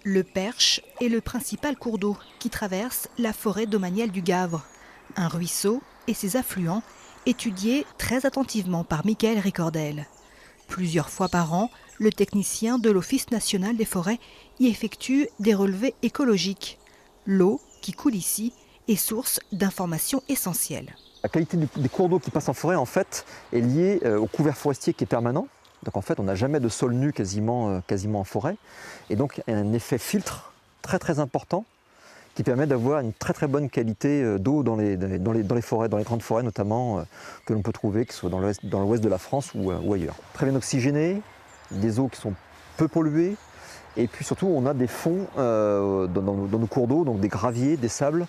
Le Perche est le principal cours d'eau qui traverse la forêt domaniale du Gavre. Un ruisseau et ses affluents étudiés très attentivement par Michael Ricordel. Plusieurs fois par an, le technicien de l'Office national des forêts y effectue des relevés écologiques. L'eau qui coule ici est source d'informations essentielles. La qualité des cours d'eau qui passent en forêt en fait, est liée au couvert forestier qui est permanent. Donc en fait, on n'a jamais de sol nu quasiment en forêt. Et donc il y a un effet filtre très important qui permet d'avoir une très bonne qualité d'eau dans les forêts, dans les grandes forêts notamment, que l'on peut trouver, que ce soit dans l'ouest de la France ou ailleurs. Très bien oxygéné, des eaux qui sont peu polluées, et puis surtout on a des fonds dans nos cours d'eau, donc des graviers, des sables,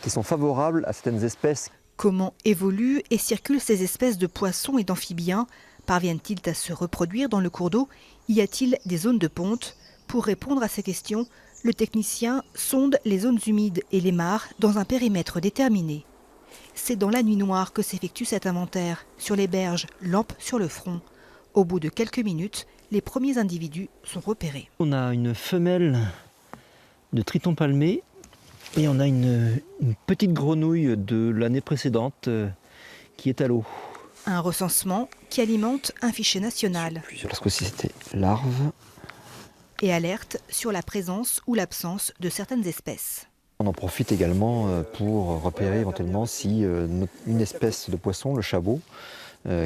qui sont favorables à certaines espèces. Comment évoluent et circulent ces espèces de poissons et d'amphibiens? Parviennent-ils à se reproduire dans le cours d'eau? Y a-t-il des zones de ponte? Pour répondre à ces questions, le technicien sonde les zones humides et les mares dans un périmètre déterminé. C'est dans la nuit noire que s'effectue cet inventaire, sur les berges, lampe sur le front. Au bout de quelques minutes, les premiers individus sont repérés. On a une femelle de triton palmé et on a une petite grenouille de l'année précédente qui est à l'eau. Un recensement qui alimente un fichier national. Parce que c'était larve. Et alerte sur la présence ou l'absence de certaines espèces. On en profite également pour repérer éventuellement si une espèce de poisson, le chabot,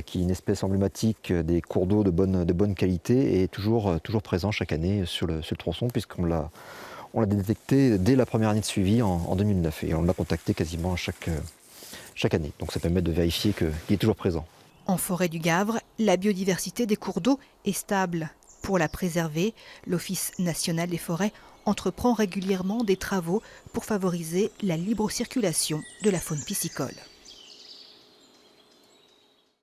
qui est une espèce emblématique des cours d'eau de bonne qualité, est toujours présent chaque année sur le tronçon, puisqu'on l'a détecté dès la première année de suivi en 2009 et on l'a contacté quasiment chaque année. Donc ça permet de vérifier qu'il est toujours présent. En forêt du Gavre, la biodiversité des cours d'eau est stable. Pour la préserver, l'Office national des forêts entreprend régulièrement des travaux pour favoriser la libre circulation de la faune piscicole.